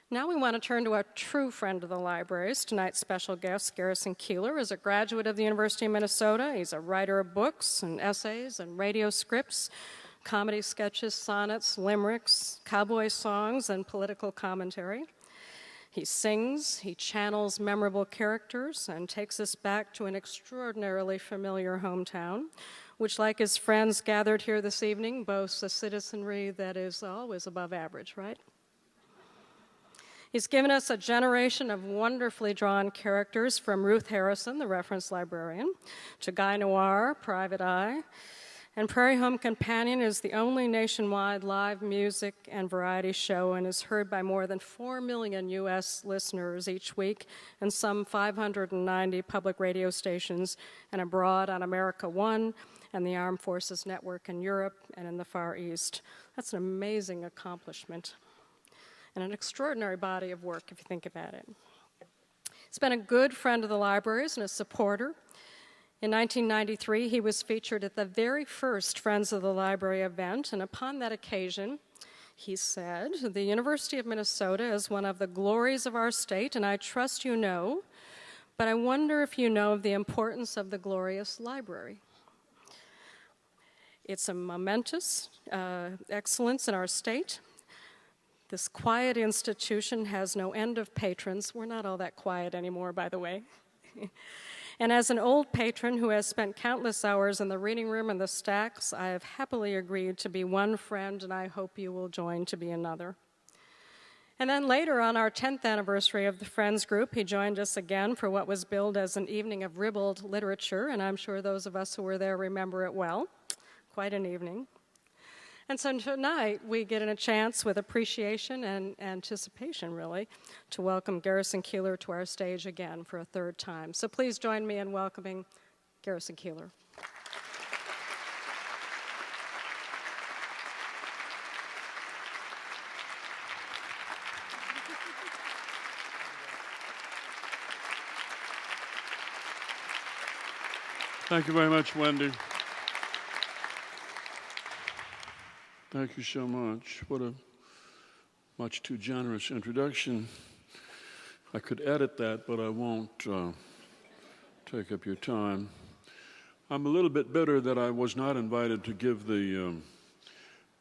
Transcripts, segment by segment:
Now we want to turn to a true friend of the libraries. Tonight's special guest, Garrison Keillor, is a graduate of the University of Minnesota. He's a writer of books and essays and radio scripts, comedy sketches, sonnets, limericks, cowboy songs, and political commentary. He sings, he channels memorable characters, and takes us back to an extraordinarily familiar hometown, which, like his friends gathered here this evening, boasts a citizenry that is always above average, right? He's given us a generation of wonderfully drawn characters, from Ruth Harrison, the reference librarian, to Guy Noir, Private Eye, and Prairie Home Companion is the only nationwide live music and variety show and is heard by more than 4 million U.S. listeners each week and some 590 public radio stations and abroad on America One and the Armed Forces Network in Europe and in the Far East. That's an amazing accomplishment and an extraordinary body of work if you think about it. He's been a good friend of the libraries and a supporter. In 1993, he was featured at the very first Friends of the Library event, and upon that occasion, he said, "The University of Minnesota is one of the glories of our state, and I trust you know, but I wonder if you know of the importance of the glorious library. It's a momentous excellence in our state. This quiet institution has no end of patrons." We're not all that quiet anymore, by the way. "And as an old patron who has spent countless hours in the reading room and the stacks, I have happily agreed to be one friend, and I hope you will join to be another." And then later, on our 10th anniversary of the Friends group, he joined us again for what was billed as an evening of ribald literature, and I'm sure those of us who were there remember it well. Quite an evening. And so tonight, we get a chance with appreciation and anticipation, really, to welcome Garrison Keillor to our stage again for a third time. So please join me in welcoming Garrison Keillor. Thank you very much, Wendy. Thank you so much. What a much too generous introduction. I could edit that, but I won't take up your time. I'm a little bit bitter that I was not invited to give the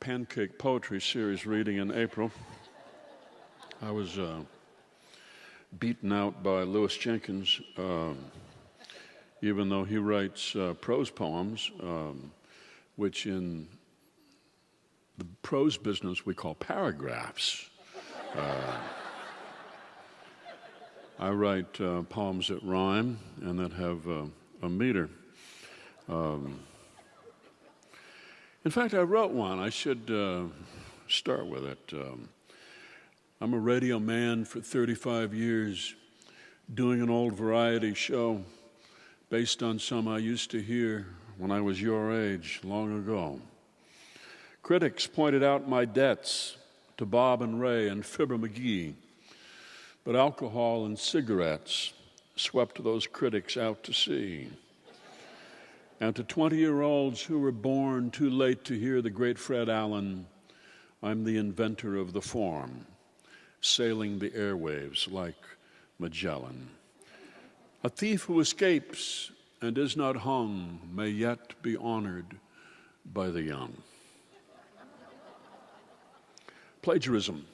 Pancake Poetry Series reading in April. I was beaten out by Lewis Jenkins, even though he writes prose poems, which in the prose business we call paragraphs. I write poems that rhyme and that have a meter. In fact, I wrote one. I should start with it. I'm a radio man for 35 years, doing an old variety show based on some I used to hear when I was your age long ago. Critics pointed out my debts to Bob and Ray and Fibber McGee, but alcohol and cigarettes swept those critics out to sea. And to 20-year-olds who were born too late to hear the great Fred Allen, I'm the inventor of the form, sailing the airwaves like Magellan. A thief who escapes and is not hung may yet be honored by the young. Plagiarism.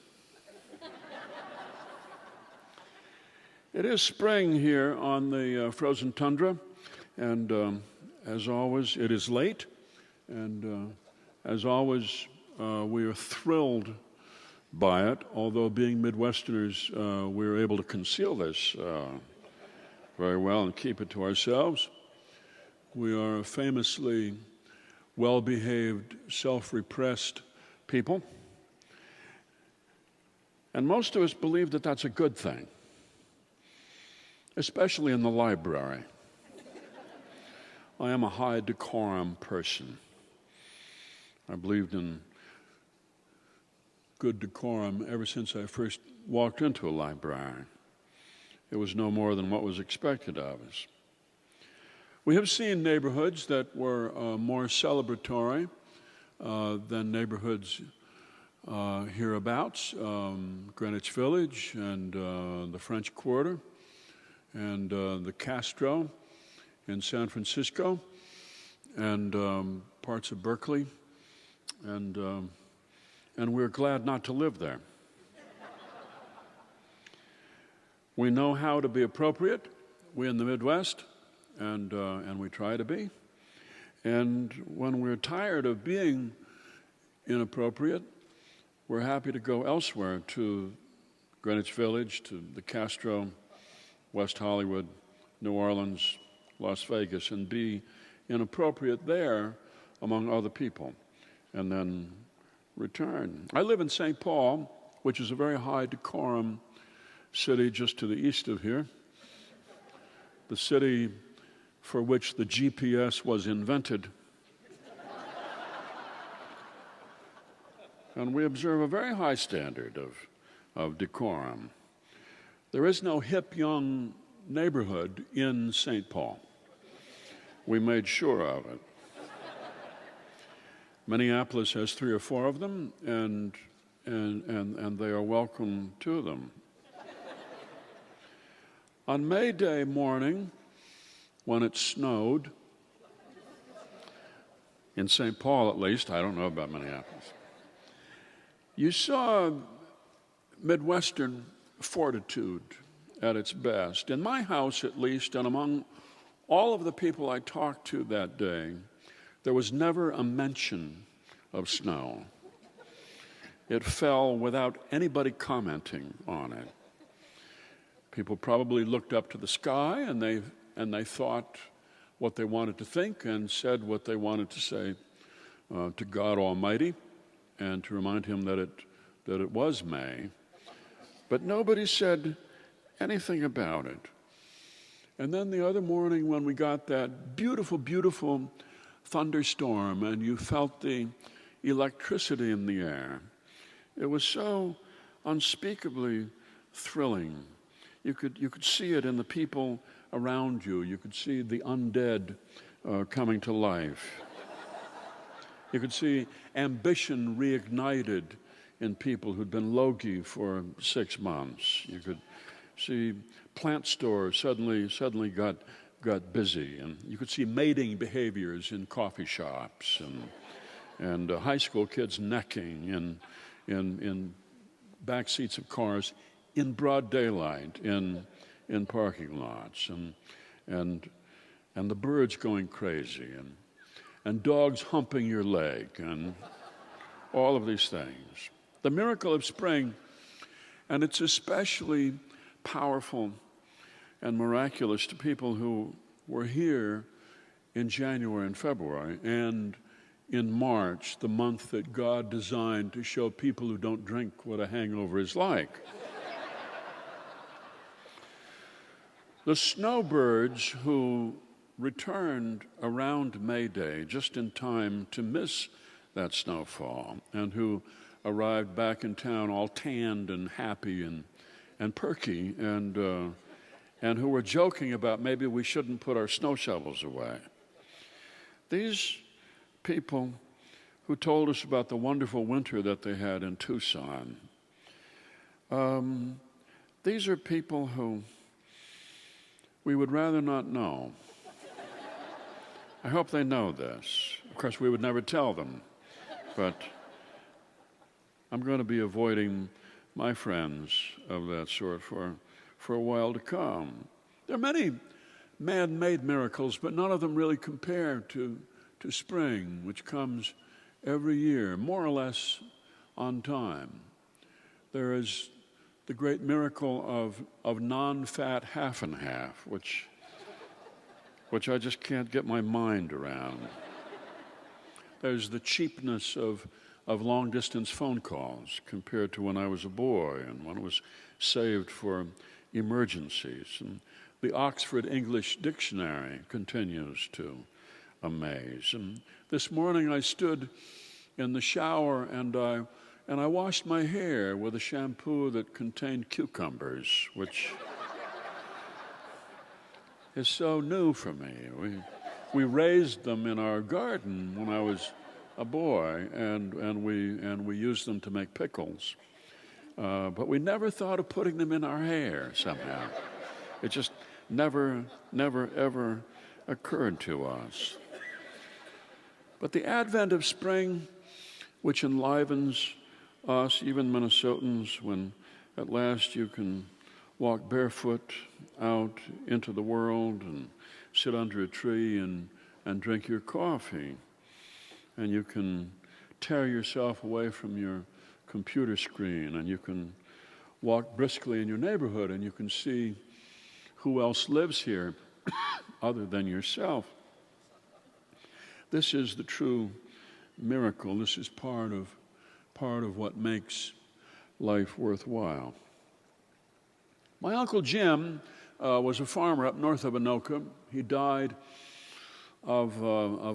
It is spring here on the frozen tundra, and as always, it is late, and as always, we are thrilled by it, although being Midwesterners, we're able to conceal this very well and keep it to ourselves. We are a famously well-behaved, self-repressed people. And most of us believe that that's a good thing, especially in the library. I am a high decorum person. I believed in good decorum ever since I first walked into a library. It was no more than what was expected of us. We have seen neighborhoods that were more celebratory than neighborhoods hereabouts, Greenwich Village and the French Quarter and the Castro in San Francisco and parts of Berkeley, and we're glad not to live there. We know how to be appropriate, we in the Midwest, and we try to be. And when we're tired of being inappropriate, we're happy to go elsewhere, to Greenwich Village, to the Castro, West Hollywood, New Orleans, Las Vegas, and be inappropriate there among other people, and then return. I live in St. Paul, which is a very high decorum city just to the east of here, the city for which the GPS was invented. And we observe a very high standard of decorum. There is no hip young neighborhood in St. Paul. We made sure of it. Minneapolis has 3 or 4 of them, and they are welcome to them. On May Day morning, when it snowed, in St. Paul at least, I don't know about Minneapolis, you saw Midwestern fortitude at its best. In my house, at least, and among all of the people I talked to that day, there was never a mention of snow. It fell without anybody commenting on it. People probably looked up to the sky and they thought what they wanted to think and said what they wanted to say to God Almighty, and to remind him that it was May. But nobody said anything about it. And then the other morning when we got that beautiful, beautiful thunderstorm and you felt the electricity in the air, it was so unspeakably thrilling. You could see it in the people around you. You could see the undead coming to life. You could see ambition reignited in people who'd been logy for 6 months. You could see plant stores suddenly got busy, and you could see mating behaviors in coffee shops, and high school kids necking in back seats of cars in broad daylight in parking lots, and the birds going crazy, and dogs humping your leg, and all of these things. The miracle of spring, and it's especially powerful and miraculous to people who were here in January and February, and in March, the month that God designed to show people who don't drink what a hangover is like. The snowbirds who returned around May Day, just in time to miss that snowfall, and who arrived back in town all tanned and happy and perky, and who were joking about maybe we shouldn't put our snow shovels away. These people who told us about the wonderful winter that they had in Tucson, these are people who we would rather not know. I hope they know this. Of course, we would never tell them, but I'm going to be avoiding my friends of that sort for a while to come. There are many man-made miracles, but none of them really compare to spring, which comes every year, more or less on time. There is the great miracle of non-fat half and half, which I just can't get my mind around. There's the cheapness of long-distance phone calls compared to when I was a boy and when it was saved for emergencies. And the Oxford English Dictionary continues to amaze. And this morning I stood in the shower and I washed my hair with a shampoo that contained cucumbers, which is so new for me. We raised them in our garden when I was a boy, and we used them to make pickles. But we never thought of putting them in our hair somehow. It just never, ever occurred to us. But the advent of spring, which enlivens us, even Minnesotans, when at last you can walk barefoot out into the world and sit under a tree and drink your coffee, and you can tear yourself away from your computer screen, and you can walk briskly in your neighborhood, and you can see who else lives here other than yourself. This is the true miracle. This is part of what makes life worthwhile. My Uncle Jim was a farmer up north of Anoka. He died of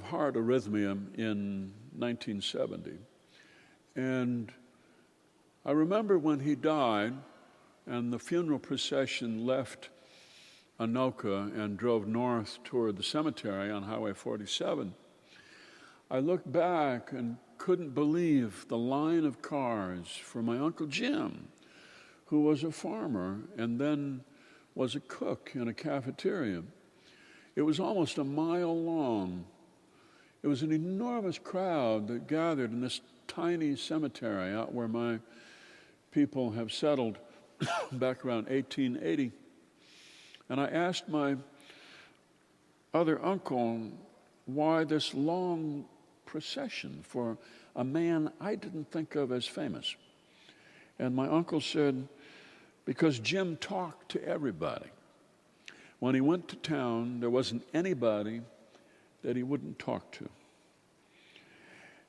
heart arrhythmia in 1970. And I remember when he died and the funeral procession left Anoka and drove north toward the cemetery on Highway 47, I looked back and couldn't believe the line of cars for my Uncle Jim, who was a farmer and then was a cook in a cafeteria. It was almost a mile long. It was an enormous crowd that gathered in this tiny cemetery out where my people have settled back around 1880. And I asked my other uncle why this long procession for a man I didn't think of as famous. And my uncle said, because Jim talked to everybody. When he went to town, there wasn't anybody that he wouldn't talk to.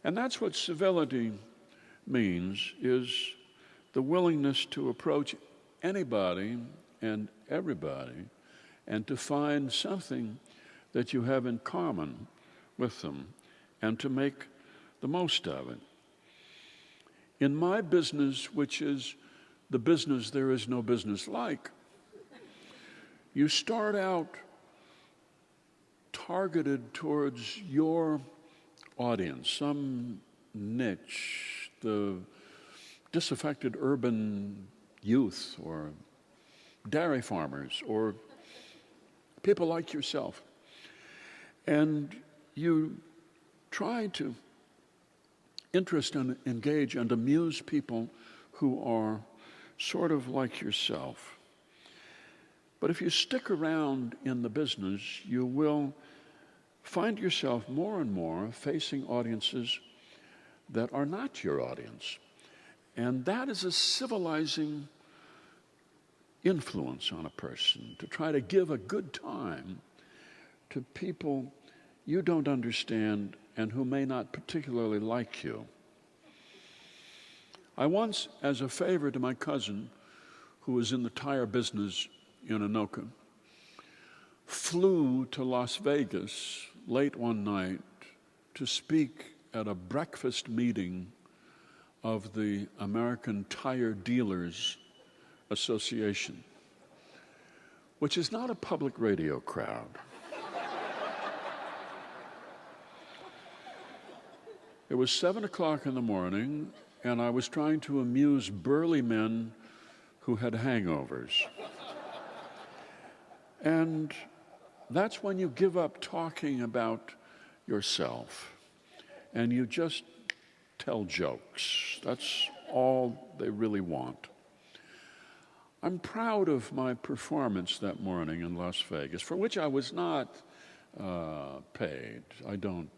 And that's what civility means, is the willingness to approach anybody and everybody and to find something that you have in common with them and to make the most of it. In my business, which is the business there is no business like, you start out targeted towards your audience, some niche, the disaffected urban youth or dairy farmers or people like yourself. And you try to interest and engage and amuse people who are sort of like yourself. But if you stick around in the business, you will find yourself more and more facing audiences that are not your audience. And that is a civilizing influence on a person, to try to give a good time to people you don't understand and who may not particularly like you. I once, as a favor to my cousin, who was in the tire business in Anoka, flew to Las Vegas late one night to speak at a breakfast meeting of the American Tire Dealers Association, which is not a public radio crowd. It was 7 o'clock in the morning, and I was trying to amuse burly men who had hangovers. And that's when you give up talking about yourself, and you just tell jokes. That's all they really want. I'm proud of my performance that morning in Las Vegas, for which I was not paid. I don't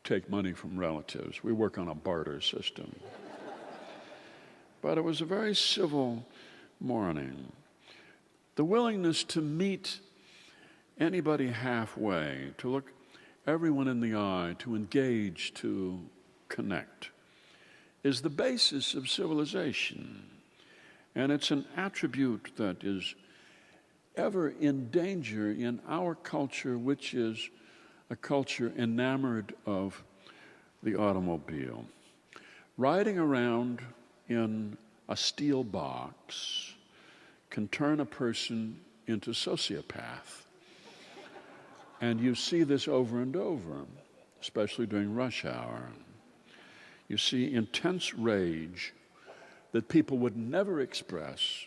take money from relatives. We work on a barter system. But it was a very civil morning. The willingness to meet anybody halfway, to look everyone in the eye, to engage, to connect, is the basis of civilization. And it's an attribute that is ever in danger in our culture, which is a culture enamored of the automobile. Riding around in a steel box can turn a person into sociopath. And you see this over and over, especially during rush hour. You see intense rage that people would never express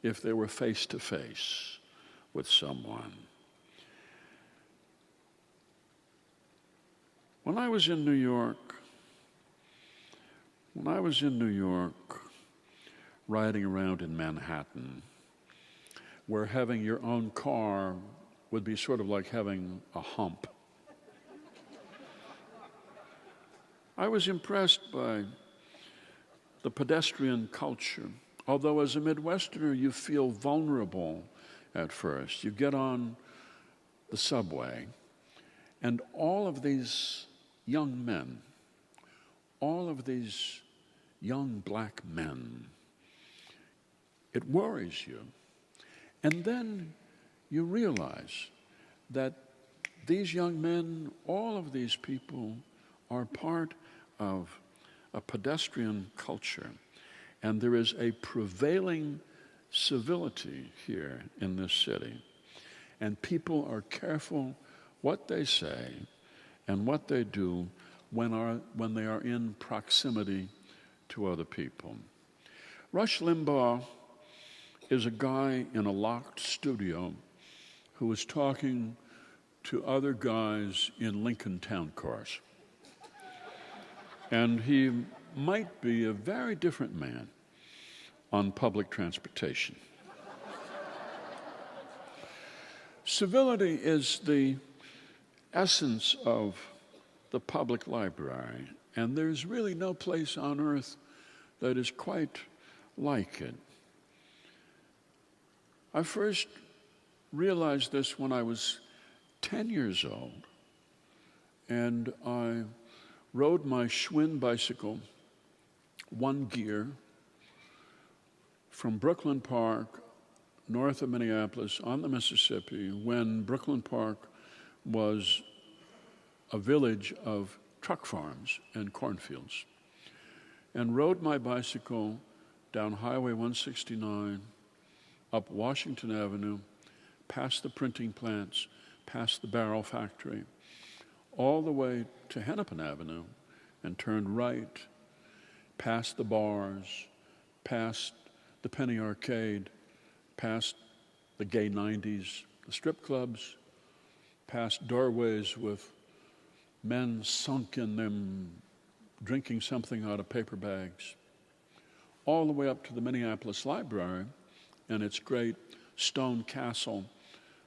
if they were face to face with someone. When I was in New York, riding around in Manhattan, where having your own car would be sort of like having a hump, I was impressed by the pedestrian culture. Although as a Midwesterner, you feel vulnerable at first. You get on the subway, and all of these young men, all of these young black men, it worries you. And then you realize that these young men, all of these people, are part of a pedestrian culture. And there is a prevailing civility here in this city. And people are careful what they say and what they do when they are in proximity to other people. Rush Limbaugh is a guy in a locked studio who was talking to other guys in Lincoln Town Cars. And he might be a very different man on public transportation. Civility is the essence of the public library, and there's really no place on earth that is quite like it. I first realized this when I was 10 years old, and I rode my Schwinn bicycle, one gear, from Brooklyn Park, north of Minneapolis, on the Mississippi, when Brooklyn Park was a village of truck farms and cornfields, and rode my bicycle down Highway 169, up Washington Avenue, past the printing plants, past the barrel factory, all the way to Hennepin Avenue, and turned right, past the bars, past the Penny Arcade, past the gay 90s, the strip clubs, past doorways with men sunk in them, drinking something out of paper bags, all the way up to the Minneapolis Library and its great stone castle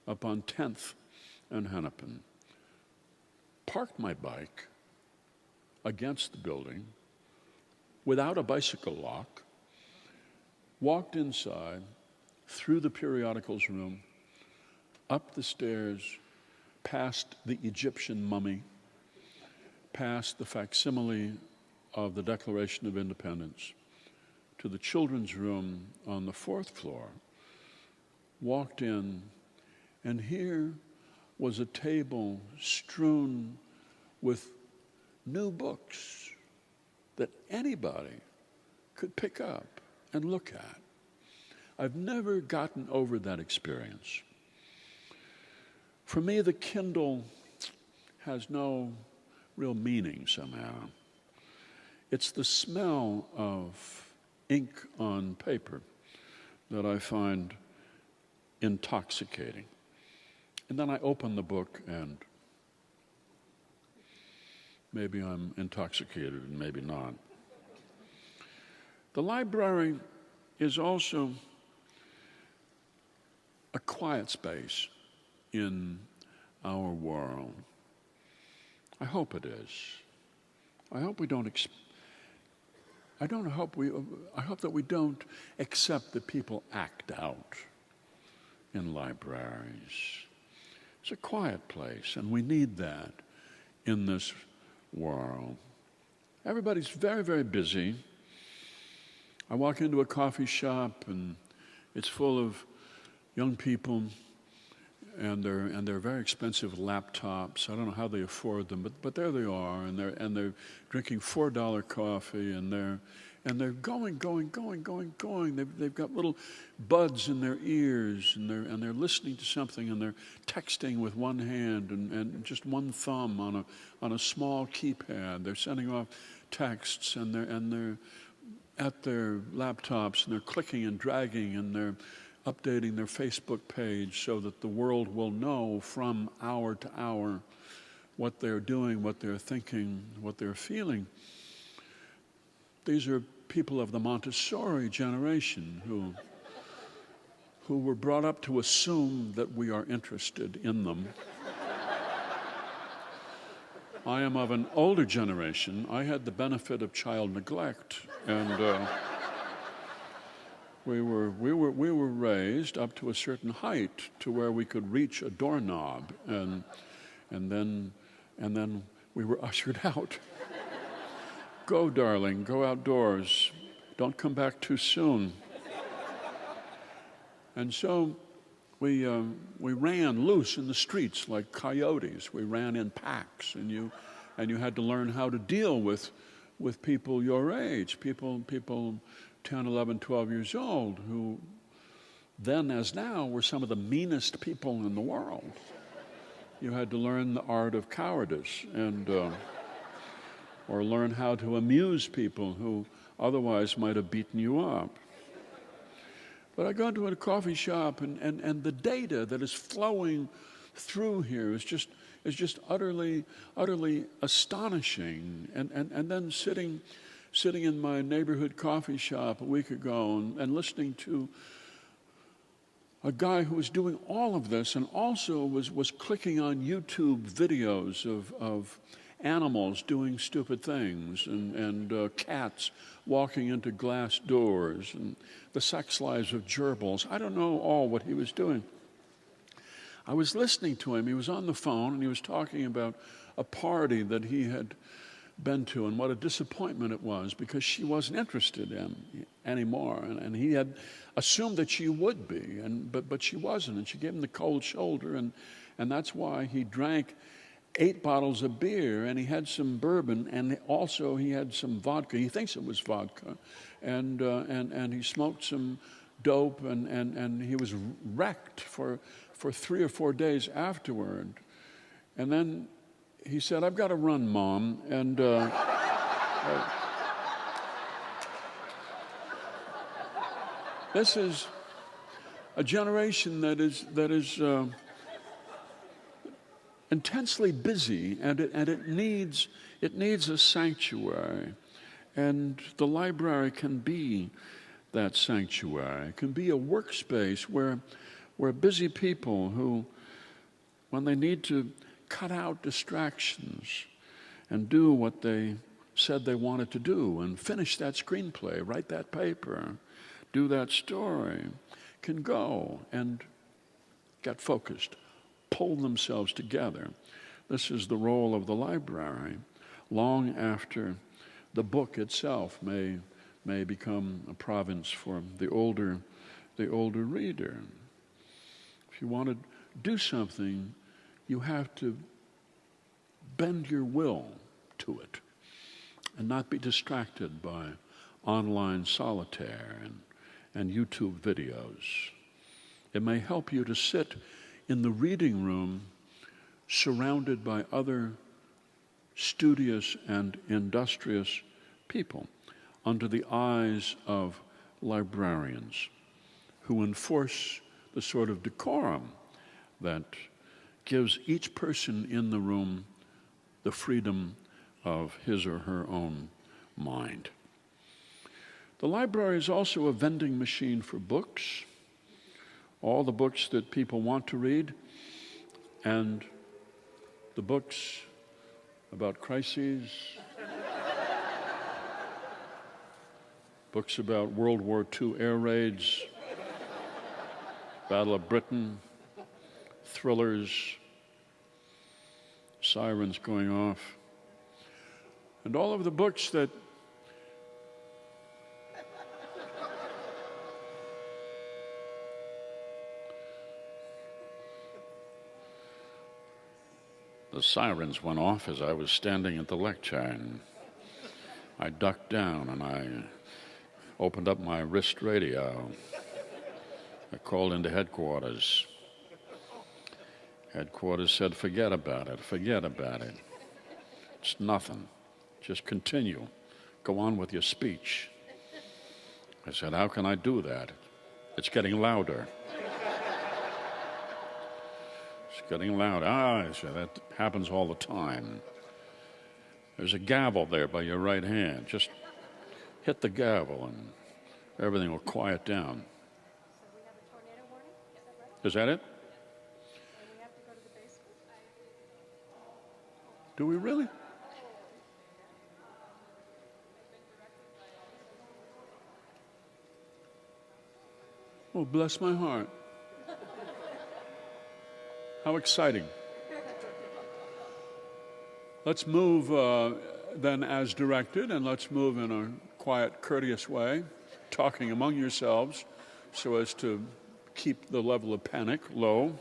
up on 10th and Hennepin. Parked my bike against the building without a bicycle lock, walked inside, through the periodicals room, up the stairs, past the Egyptian mummy, past the facsimile of the Declaration of Independence, to the children's room on the 4th floor, walked in, and here was a table strewn with new books that anybody could pick up and look at. I've never gotten over that experience. For me, the Kindle has no real meaning somehow. It's the smell of ink on paper that I find intoxicating. And then I open the book and maybe I'm intoxicated and maybe not. The library is also a quiet space in our world. I hope it is. I hope we don't. I hope that we don't accept that people act out in libraries. It's a quiet place, and we need that in this world. Everybody's very, very busy. I walk into a coffee shop, and it's full of young people, and they're very expensive laptops. I don't know how they afford them, but there they are, and they're drinking $4 coffee, and they're going. They've got little buds in their ears, and they're listening to something, and they're texting with one hand and just one thumb on a small keypad. They're sending off texts, and they're at their laptops, and they're clicking and dragging, and they're updating their Facebook page so that the world will know from hour to hour what they're doing, what they're thinking, what they're feeling. These are people of the Montessori generation who were brought up to assume that we are interested in them. I am of an older generation. I had the benefit of child neglect, and we were raised up to a certain height to where we could reach a doorknob, and then we were ushered out. Go, darling, go outdoors. Don't come back too soon. And so we ran loose in the streets like coyotes. We ran in packs, and you had to learn how to deal with people your age, people 10, 11, 12 years old, who then as now were some of the meanest people in the world. You had to learn the art of cowardice, and or learn how to amuse people who otherwise might have beaten you up. But I go into a coffee shop, and the data that is flowing through here is just utterly astonishing. And then sitting in my neighborhood coffee shop a week ago and listening to a guy who was doing all of this and also was clicking on YouTube videos of animals doing stupid things, and cats walking into glass doors, and the sex lives of gerbils. I don't know all what he was doing. I was listening to him. He was on the phone, and he was talking about a party that he had been to and what a disappointment it was because she wasn't interested in anymore. And he had assumed that she would be, but she wasn't. And she gave him the cold shoulder, and that's why he drank 8 bottles of beer, and he had some bourbon, and also he had some vodka. He thinks it was vodka, and he smoked some dope, and he was wrecked for 3 or 4 days afterward. And then he said, "I've got to run, Mom," and this is a generation that is intensely busy, and it needs a sanctuary, and the library can be that sanctuary. It can be a workspace where busy people who, when they need to cut out distractions and do what they said they wanted to do and finish that screenplay, write that paper, do that story, can go and get focused, pull themselves together. This is the role of the library, long after the book itself may become a province for the older reader. If you want to do something, you have to bend your will to it and not be distracted by online solitaire and YouTube videos. It may help you to sit in the reading room surrounded by other studious and industrious people under the eyes of librarians who enforce the sort of decorum that gives each person in the room the freedom of his or her own mind. The library is also a vending machine for books, all the books that people want to read, and the books about crises, books about World War II air raids, Battle of Britain, thrillers, sirens going off, and all of the books that the sirens went off as I was standing at the lecture, and I ducked down and I opened up my wrist radio. I called into headquarters. Headquarters said, forget about it. It's nothing. Just continue. go on with your speech. I said, how can I do that? It's getting louder. It's getting louder. I said, that happens all the time. There's a gavel there by your right hand. Just hit the gavel and everything will quiet down. So we have a tornado warning? Is that it? And we have to go to the basement? Do we really? Oh, bless my heart. How exciting. Let's move then as directed, and let's move in a quiet, courteous way, talking among yourselves so as to keep the level of panic low.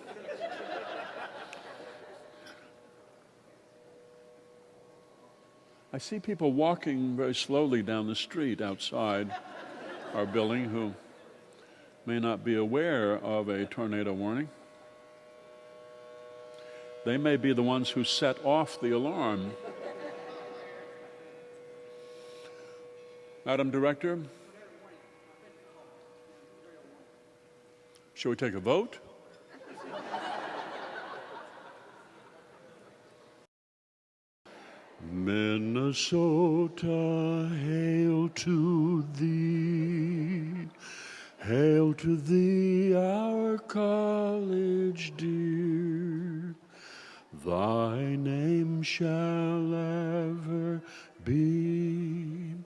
I see people walking very slowly down the street outside our building who may not be aware of a tornado warning. They may be the ones who set off the alarm. Madam Director, shall we take a vote? Minnesota, hail to thee. Hail to thee, our college dear. Thy name shall ever be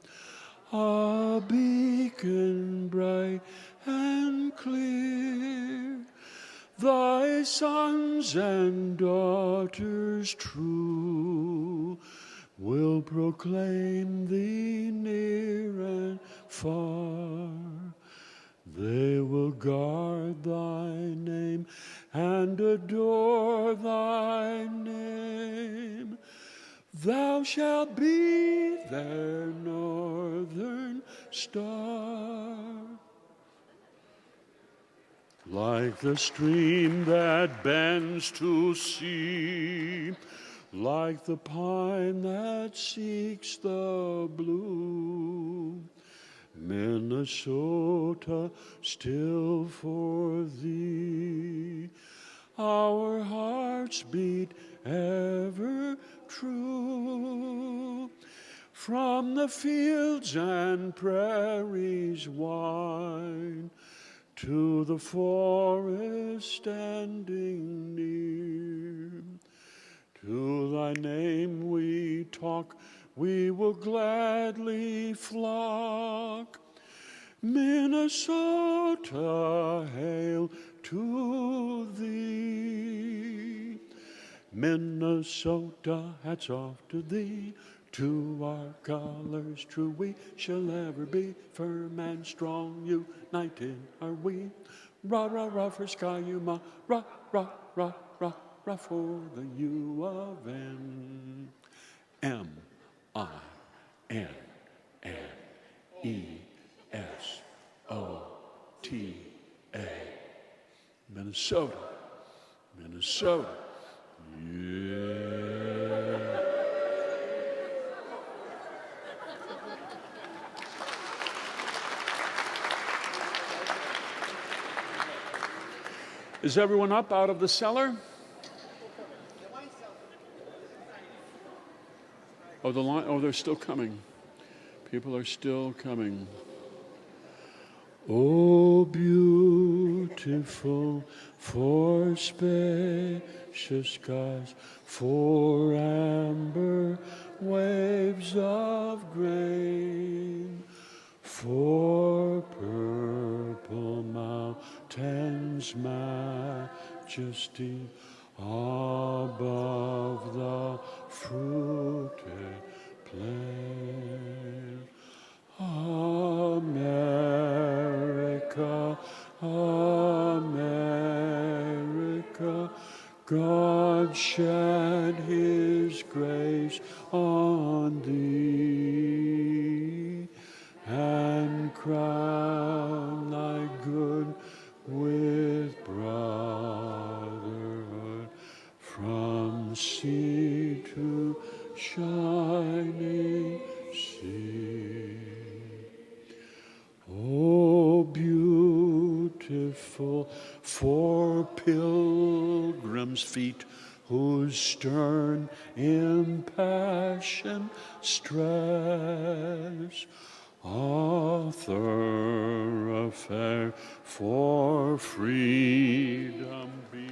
a beacon bright and clear. Thy sons and daughters true will proclaim thee near and far. They will guard thy name and adore thy name. Thou shalt be their northern star. Like the stream that bends to sea, like the pine that seeks the blue, Minnesota, still for thee, our hearts beat ever true. From the fields and prairies wide to the forest standing near, to thy name we talk, we will gladly flock. Minnesota, hail to thee. Minnesota, hats off to thee. To our colors true we shall ever be. Firm and strong, united are we. Rah, rah, rah for Sky-U-Ma. Rah, rah, rah, rah, rah for the U of N. M-I-N-N-E-S-O-T-A. Minnesota. Minnesota. Yeah. Is everyone up out of the cellar? Oh, the line. Oh, they're still coming. People are still coming. Oh, beautiful for spacious skies, for amber waves of grain, for purple mountains' majesty above the fruited plain. America, America, God shed his grace on thee and crown thy good with brotherhood from sea to shining sea. beautiful for pilgrims' feet whose stern impassioned stress a thoroughfare for freedom beat.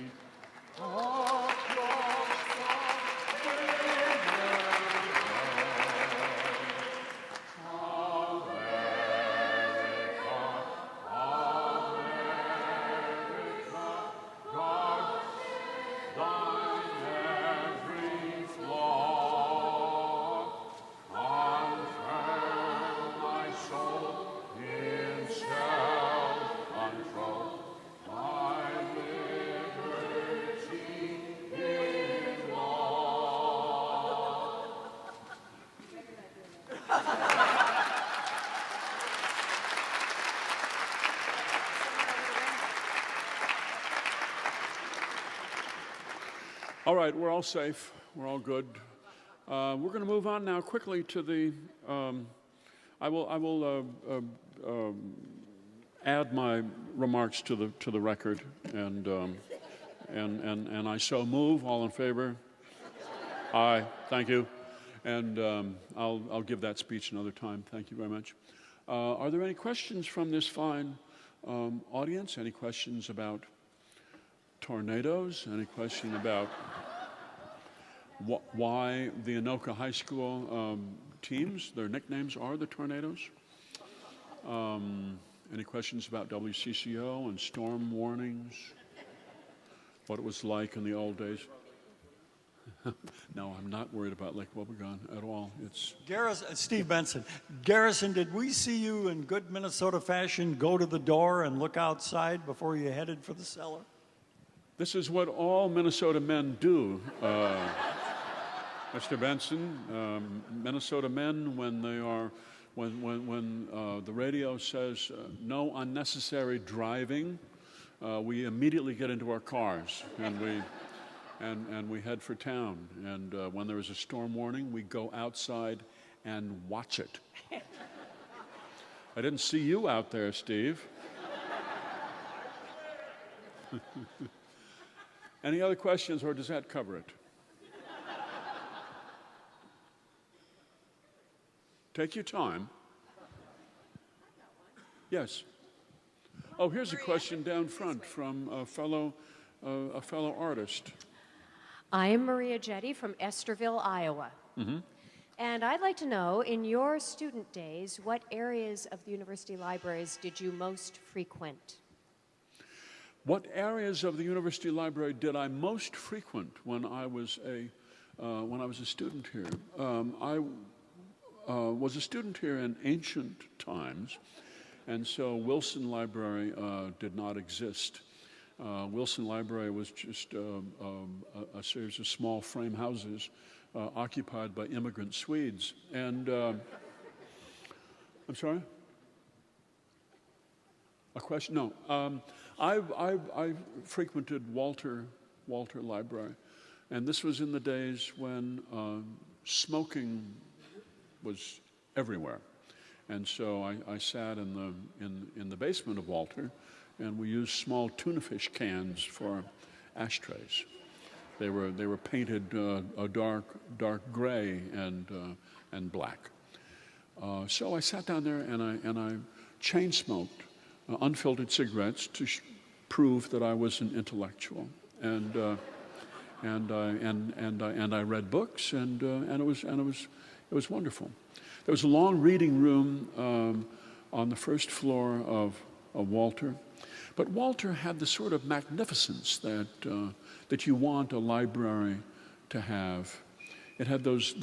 All right, we're all safe. We're all good. We're going to move on now quickly to the. I will add my remarks to the record, and I so move. All in favor? Aye. Thank you. And I'll give that speech another time. Thank you very much. Are there any questions from this fine audience? Any questions about tornadoes? Any question about why the Anoka High School teams, their nicknames are the Tornadoes? Any questions about WCCO and storm warnings? What it was like in the old days? No, I'm not worried about Lake Wobegon at all. It's Garrison, Steve Benson. Garrison, did we see you in good Minnesota fashion go to the door and look outside before you headed for the cellar? This is what all Minnesota men do, Mr. Benson. Minnesota men, when the radio says no unnecessary driving, we immediately get into our cars and we head for town. And when there is a storm warning, we go outside and watch it. I didn't see you out there, Steve. Any other questions, or does that cover it? Take your time. Yes. Oh, here's a question down front from a fellow artist. I am Maria Jetty from Esterville, Iowa. Mm-hmm. And I'd like to know, in your student days, what areas of the university libraries did you most frequent? What areas of the university library did I most frequent when I was a student here? I was a student here in ancient times, and so Wilson Library did not exist. Wilson Library was just a series of small frame houses occupied by immigrant Swedes. And I'm sorry? A question? No. I frequented Walter Library, and this was in the days when smoking was everywhere, and so I sat in the basement of Walter, and we used small tuna fish cans for ashtrays. They were painted a dark gray and black. So I sat down there and I chain smoked unfiltered cigarettes to prove that I was an intellectual, and I read books, and it was wonderful. There was a long reading room on the first floor of Walter, but Walter had the sort of magnificence that you want a library to have. It had those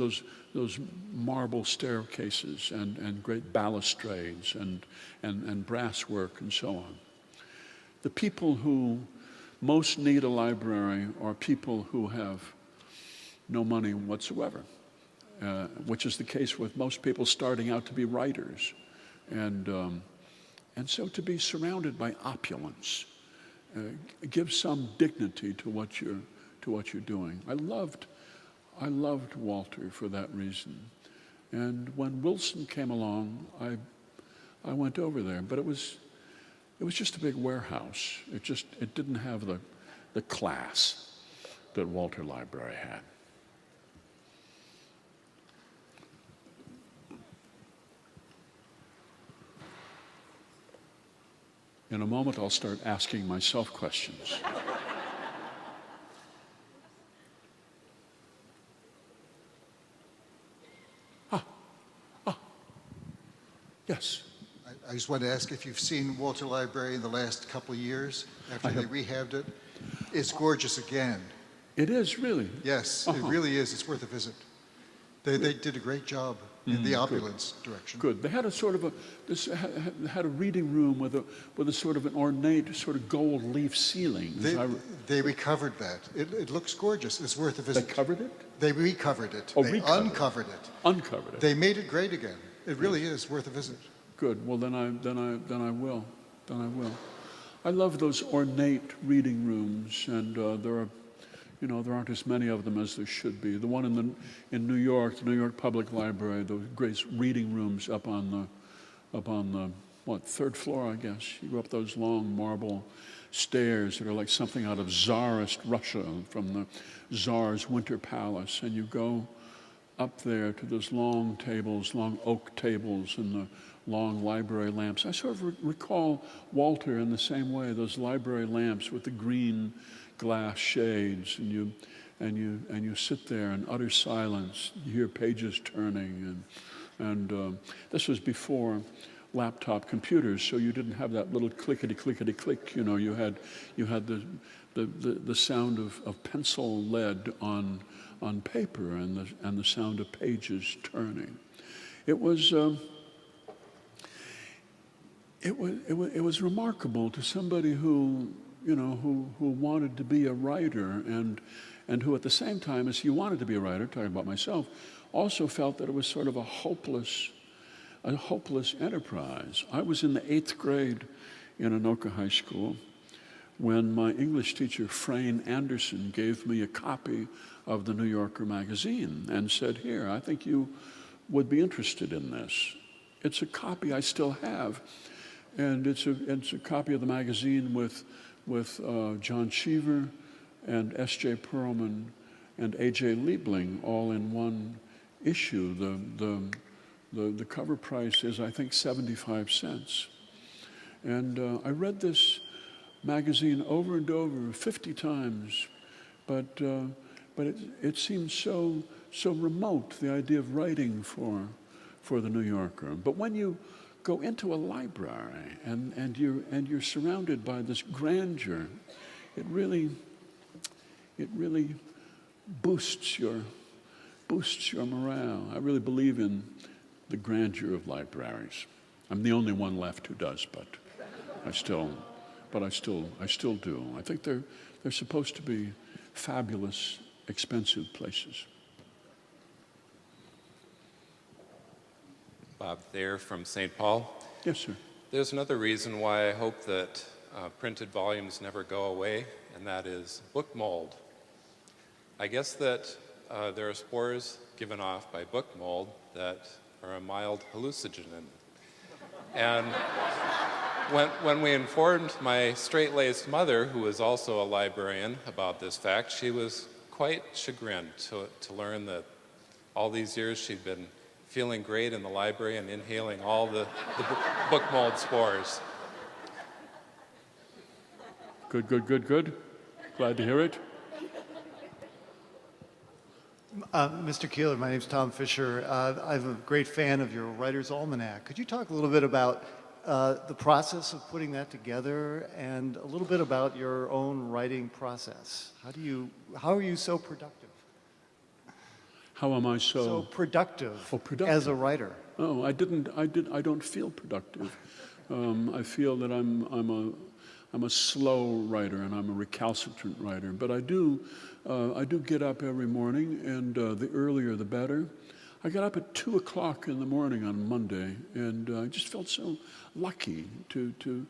marble staircases and great balustrades and brass work and so on. The people who most need a library are people who have no money whatsoever, which is the case with most people starting out to be writers. And so to be surrounded by opulence gives some dignity to what you're doing. I loved Walter for that reason. And when Wilson came along, I went over there. But it was it was just a big warehouse. It didn't have the class that Walter Library had. In a moment, I'll start asking myself questions. Yes. I just wanted to ask if you've seen Walter Library in the last couple of years after they rehabbed it. It's gorgeous again. It is, really? Yes, it really is. It's worth a visit. They did a great job in the opulence direction. Good. They had a sort of had a reading room with a sort of an ornate sort of gold leaf ceiling. They recovered that. It looks gorgeous. It's worth a visit. They covered it? They recovered it. Oh, they uncovered it. Uncovered it. They made it great again. It really is worth a visit. Good. Well, then I will. I love those ornate reading rooms, and there aren't as many of them as there should be. The one in New York, the New York Public Library, those great reading rooms up on the third floor, I guess. You go up those long marble stairs that are like something out of Tsarist Russia from the Tsar's Winter Palace, and you go up there to those long tables, long oak tables, and the long library lamps. I sort of recall Walter in the same way, those library lamps with the green glass shades, and you sit there in utter silence. You hear pages turning, and this was before laptop computers, so you didn't have that little clickety click. You know, you had the sound of pencil lead on paper, and the sound of pages turning. It was remarkable to somebody who wanted to be a writer, and who at the same time as he wanted to be a writer, talking about myself, also felt that it was sort of a hopeless enterprise. I was in the 8th grade in Anoka High School when my English teacher, Frayne Anderson, gave me a copy of the New Yorker magazine and said, "Here, I think you would be interested in this." It's a copy I still have, and it's a copy of the magazine with John Cheever and S.J. Perlman and A.J. Liebling all in one issue. The cover price is, I think, 75 cents. And I read this magazine over and over 50 times, but it seemed so remote, the idea of writing for the New Yorker. But when you go into a library and you're surrounded by this grandeur, it really boosts your morale. I really believe in the grandeur of libraries. I'm the only one left who does, but I still do. I think they're supposed to be fabulous, expensive places. Bob Thayer from St. Paul. Yes, sir. There's another reason why I hope that printed volumes never go away, and that is book mold. I guess that there are spores given off by book mold that are a mild hallucinogen. And when we informed my straight-laced mother, who was also a librarian, about this fact, she was quite chagrined to learn that all these years she'd been feeling great in the library and inhaling all the book mold spores. Good. Glad to hear it. Mr. Keillor, my name's Tom Fisher. I'm a great fan of your Writer's Almanac. Could you talk a little bit about the process of putting that together and a little bit about your own writing process? How are you so productive? How am I So productive, productive as a writer? Oh, I don't feel productive. I feel that I'm a slow writer and I'm a recalcitrant writer. But I do get up every morning, and the earlier the better. I got up at 2 o'clock in the morning on Monday, and I just felt so lucky to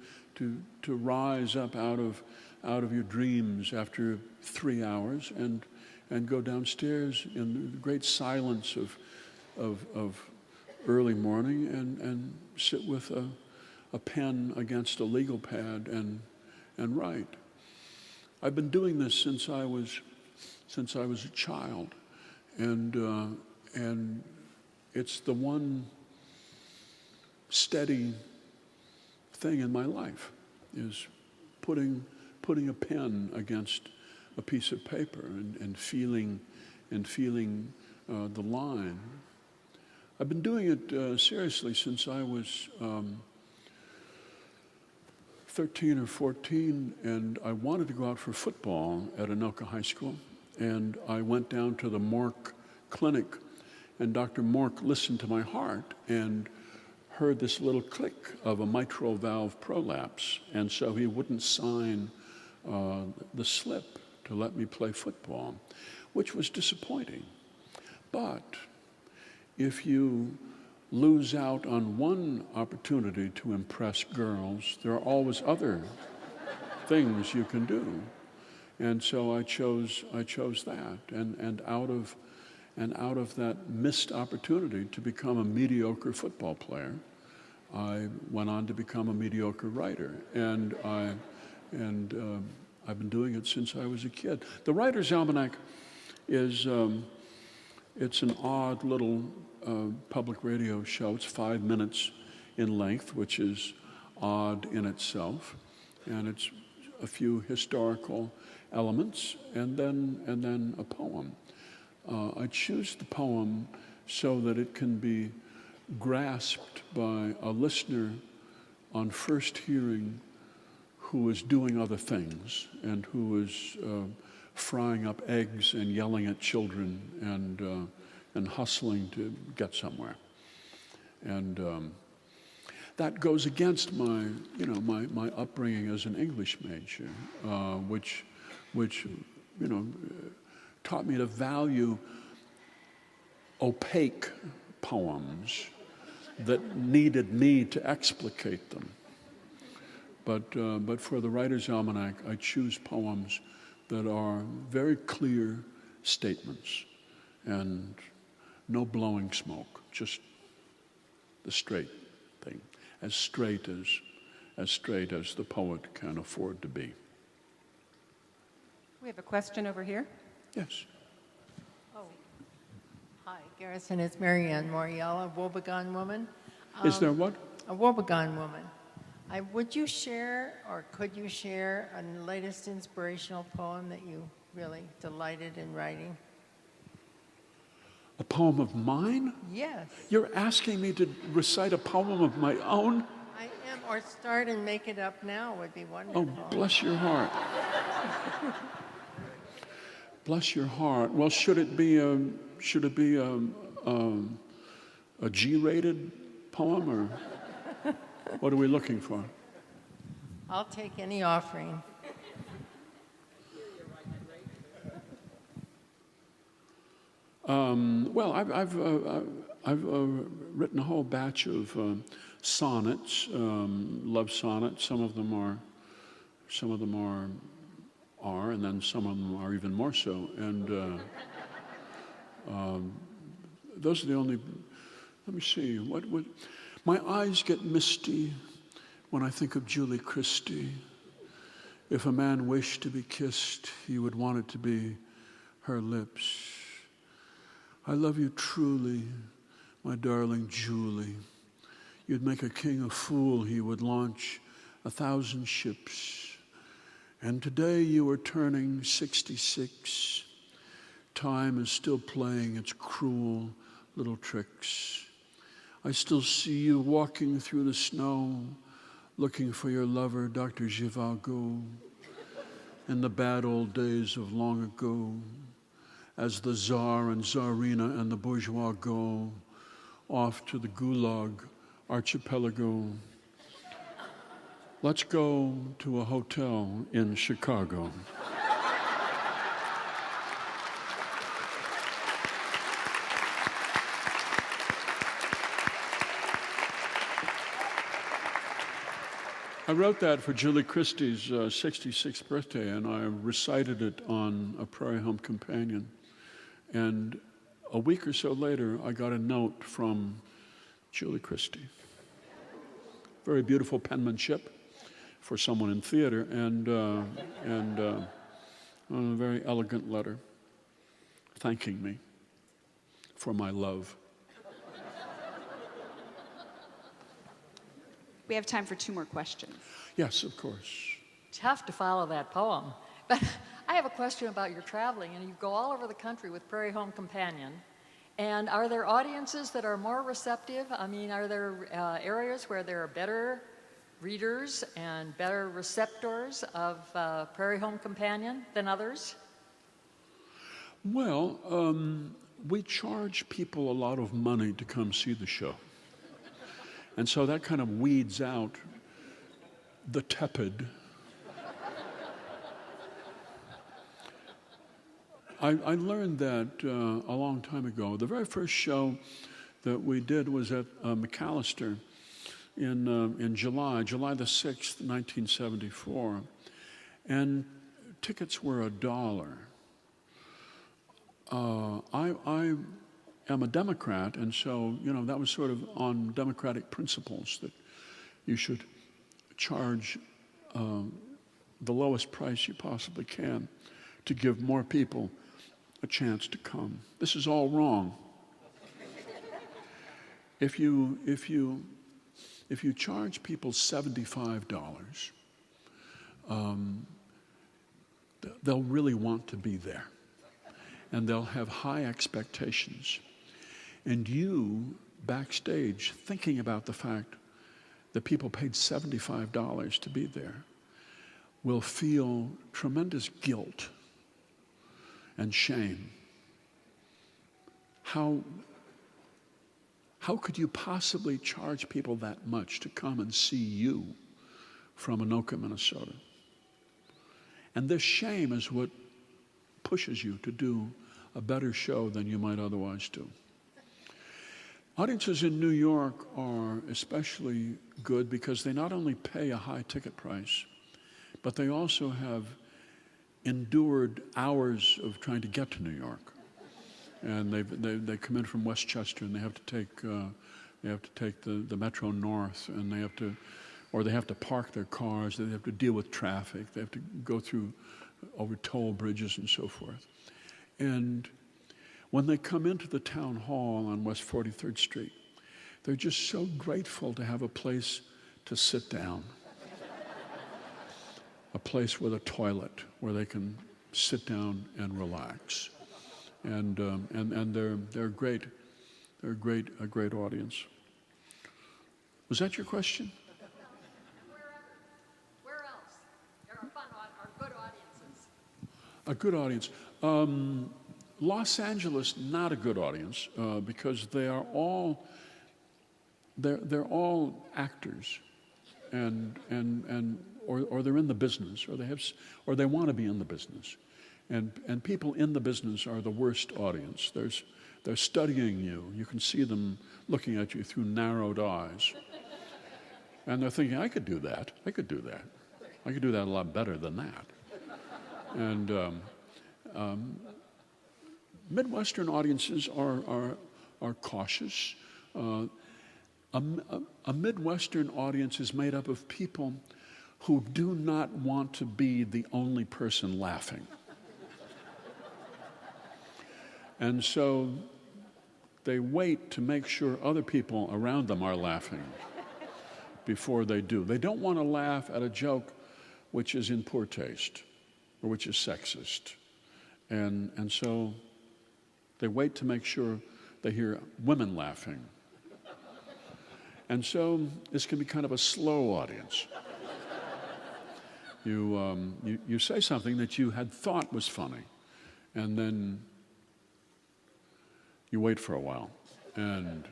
rise up out of your dreams after 3 hours and go downstairs in the great silence of early morning and sit with a pen against a legal pad and write. I've been doing this since I was a child, and it's the one steady thing in my life is putting a pen against a piece of paper and feeling the line. I've been doing it seriously since I was 13 or 14, and I wanted to go out for football at Anoka High School, and I went down to the Mork clinic, and Dr. Mork listened to my heart and heard this little click of a mitral valve prolapse, and so he wouldn't sign the slip to let me play football, which was disappointing. But if you lose out on one opportunity to impress girls, there are always other things you can do. And so I chose that. And out of that missed opportunity to become a mediocre football player, I went on to become a mediocre writer. And I've been doing it since I was a kid. The Writer's Almanac is it's an odd little public radio show. It's 5 minutes in length, which is odd in itself, and it's a few historical elements, and then a poem. I choose the poem so that it can be grasped by a listener on first hearing who is doing other things and who is frying up eggs and yelling at children and hustling to get somewhere. And that goes against my upbringing as an English major, which taught me to value opaque poems that needed me to explicate them. But for the Writer's Almanac, I choose poems that are very clear statements and no blowing smoke, just the straight thing, as straight as the poet can afford to be. We have a question over here. Yes. Oh, hi, Garrison. It's Marianne Moriella, Wobegon woman. Is there what? A Wobegon woman. Would you share, or could you share, a latest inspirational poem that you really delighted in writing? A poem of mine? Yes. You're asking me to recite a poem of my own? I am, or start and make it up now would be wonderful. Oh, bless your heart. Bless your heart. Well, should it be a G-rated poem, or what are we looking for? I'll take any offering. Well, I've written a whole batch of sonnets, love sonnets. Some of them are, and then some of them are even more so. And those are the only. Let me see. What my eyes get misty when I think of Julie Christie. If a man wished to be kissed, he would want it to be her lips. I love you truly, my darling Julie. You'd make a king a fool, he would launch 1,000 ships. And today you are turning 66. Time is still playing its cruel little tricks. I still see you walking through the snow, looking for your lover, Dr. Zhivago, in the bad old days of long ago, as the Tsar and Tsarina and the bourgeois go off to the Gulag archipelago. Let's go to a hotel in Chicago. I wrote that for Julie Christie's 66th birthday, and I recited it on a Prairie Home Companion. And a week or so later, I got a note from Julie Christie. very beautiful penmanship for someone in theater, and a very elegant letter thanking me for my love. We have time for 2 more questions. Yes, of course. Tough to follow that poem. But I have a question about your traveling, and you go all over the country with Prairie Home Companion. And are there audiences that are more receptive? I mean, are there areas where there are better readers and better receptors of Prairie Home Companion than others? Well, we charge people a lot of money to come see the show. And so that kind of weeds out the tepid. I learned that a long time ago. The very first show that we did was at McAllister in July the 6th, 1974. And tickets were $1. I am a Democrat, and so, that was sort of on democratic principles, that you should charge the lowest price you possibly can to give more people a chance to come. This is all wrong. If you charge people $75, they'll really want to be there, and they'll have high expectations. And you, backstage, thinking about the fact that people paid $75 to be there, will feel tremendous guilt and shame. How could you possibly charge people that much to come and see you from Anoka, Minnesota? And this shame is what pushes you to do a better show than you might otherwise do. Audiences in New York are especially good because they not only pay a high ticket price, but they also have endured hours of trying to get to New York. And they come in from Westchester, and they have to take the Metro North, and they have to park their cars, they have to deal with traffic, they have to go over toll bridges and so forth. And when they come into the town hall on West 43rd Street, they're just so grateful to have a place to sit down, a place with a toilet where they can sit down and relax. And they're great. They're a great audience. Was that your question? Where else? There are good audiences. A good audience. Los Angeles, not a good audience, because they're all actors, or they're in the business, or they want to be in the business, and people in the business are the worst audience. They're studying you. You can see them looking at you through narrowed eyes, and they're thinking, I could do that. I could do that a lot better than that. And Midwestern audiences are cautious. A Midwestern audience is made up of people who do not want to be the only person laughing. And so they wait to make sure other people around them are laughing before they do. They don't want to laugh at a joke which is in poor taste or which is sexist. And so they wait to make sure they hear women laughing. And so this can be kind of a slow audience. You say something that you had thought was funny, and then you wait for a while. And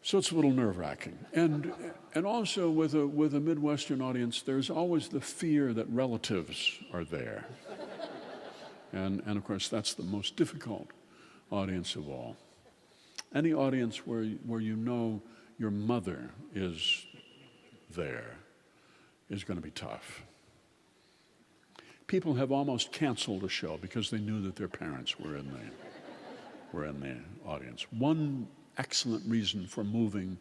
so it's a little nerve-wracking. And also with a Midwestern audience, there's always the fear that relatives are there. And of course, that's the most difficult audience of all. Any audience where you know your mother is there is going to be tough. People have almost canceled a show because they knew that their parents were in the audience. One excellent reason for moving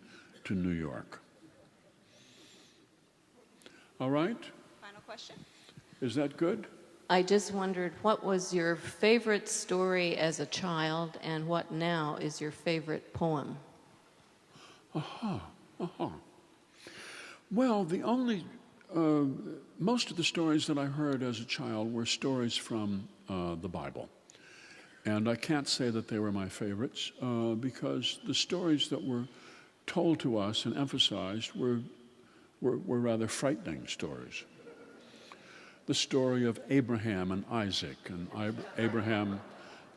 to New York. All right? Final question. Is that good? I just wondered, what was your favorite story as a child, and what now is your favorite poem? Well, most of the stories that I heard as a child were stories from the Bible. And I can't say that they were my favorites because the stories that were told to us and emphasized were rather frightening stories. The story of Abraham and Isaac, and Abraham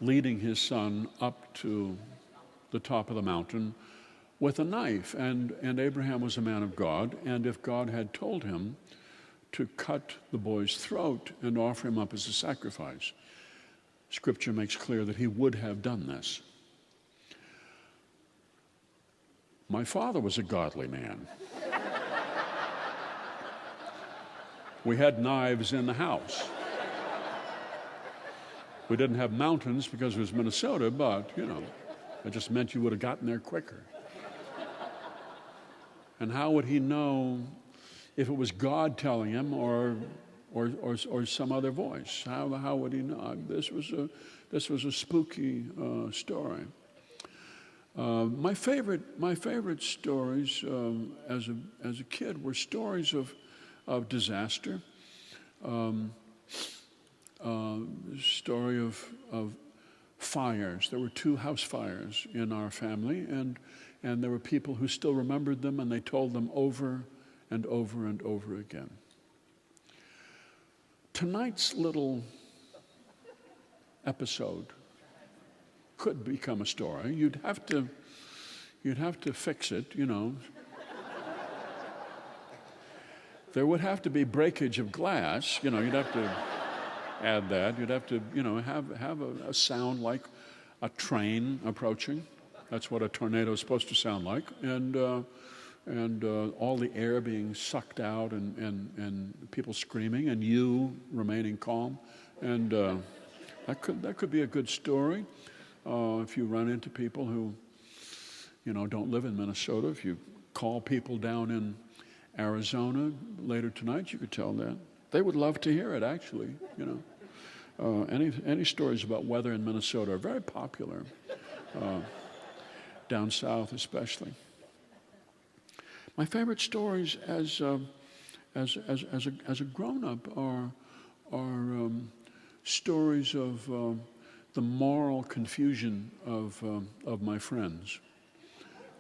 leading his son up to the top of the mountain with a knife. And Abraham was a man of God, and if God had told him to cut the boy's throat and offer him up as a sacrifice, Scripture makes clear that he would have done this. My father was a godly man. We had knives in the house. We didn't have mountains because it was Minnesota, but, it just meant you would have gotten there quicker. And how would he know if it was God telling him or some other voice? How would he know? This was a spooky story. My favorite stories as a kid were stories of disaster. Story of fires. There were 2 house fires in our family, and there were people who still remembered them, and they told them over and over and over again. Tonight's little episode could become a story. You'd have to fix it, There would have to be breakage of glass, you'd have to add that. You'd have to, have a sound like a train approaching. That's what a tornado is supposed to sound like. And all the air being sucked out and people screaming and you remaining calm. And that could be a good story if you run into people who, don't live in Minnesota. If you call people down in Arizona later tonight, you could tell that. They would love to hear it, actually, Any stories about weather in Minnesota are very popular, down south especially. My favorite stories as a grown-up are stories of the moral confusion of my friends,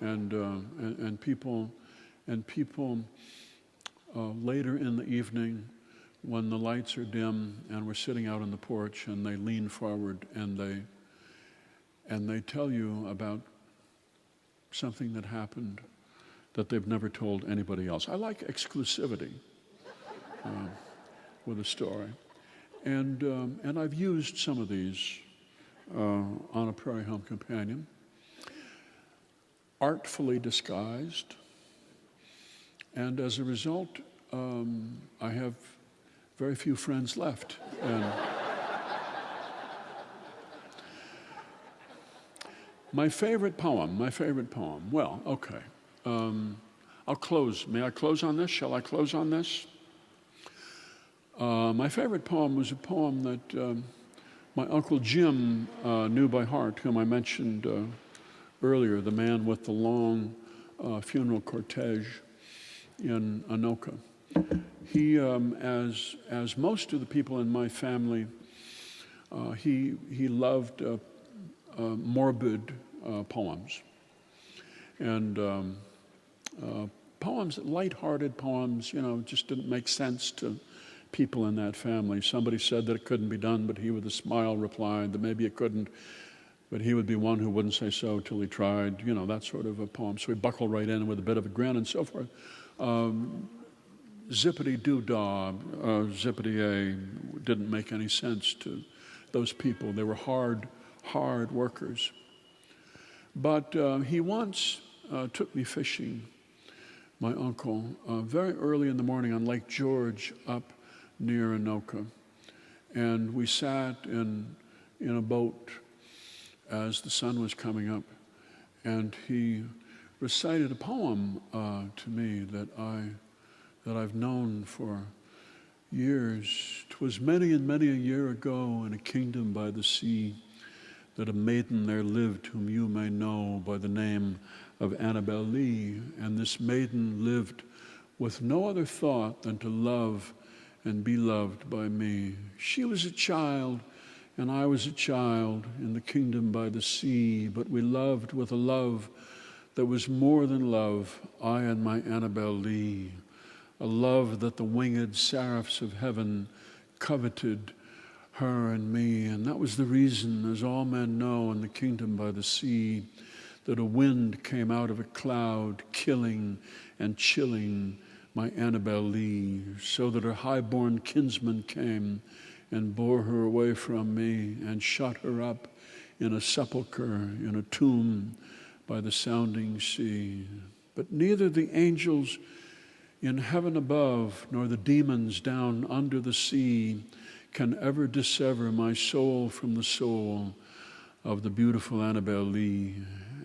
and people later in the evening when the lights are dim and we're sitting out on the porch and they lean forward and they tell you about something that happened that they've never told anybody else. I like exclusivity with a story. And I've used some of these on a Prairie Home Companion, artfully disguised. And as a result, I have very few friends left. And my favorite poem, well, okay. I'll close. May I close on this? Shall I close on this? My favorite poem was a poem that my Uncle Jim knew by heart, whom I mentioned earlier, the man with the long funeral cortege in Anoka. He, as most of the people in my family, he loved morbid poems. And poems, lighthearted poems, just didn't make sense to people in that family. Somebody said that it couldn't be done, but he with a smile replied that maybe it couldn't, but he would be one who wouldn't say so till he tried, that sort of a poem. So he buckled right in with a bit of a grin and so forth. Zippity-doo-dah, zippity-a didn't make any sense to those people. They were hard workers. But he once took me fishing, my uncle, very early in the morning on Lake George up near Anoka. And we sat in a boat as the sun was coming up. And he recited a poem to me that I've known for years. 'Twas many and many a year ago in a kingdom by the sea that a maiden there lived whom you may know by the name of Annabel Lee. And this maiden lived with no other thought than to love and be loved by me. She was a child, and I was a child in the kingdom by the sea, but we loved with a love that was more than love, I and my Annabel Lee, a love that the winged seraphs of heaven coveted, her and me. And that was the reason, as all men know in the kingdom by the sea, that a wind came out of a cloud, killing and chilling my Annabel Lee, so that her high-born kinsman came and bore her away from me and shut her up in a sepulchre, in a tomb by the sounding sea. But neither the angels in heaven above nor the demons down under the sea can ever dissever my soul from the soul of the beautiful Annabel Lee.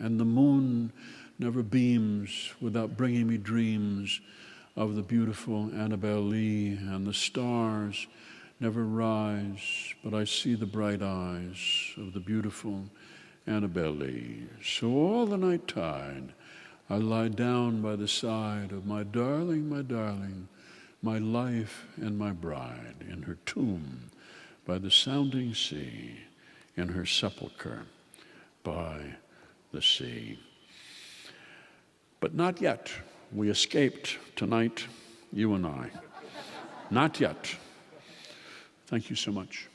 And the moon never beams without bringing me dreams of the beautiful Annabel Lee, and the stars never rise, but I see the bright eyes of the beautiful Annabel Lee. So all the night tide I lie down by the side of my darling, my life and my bride, in her tomb by the sounding sea, in her sepulchre by the sea. But not yet. We escaped tonight, you and I. Not yet. Thank you so much.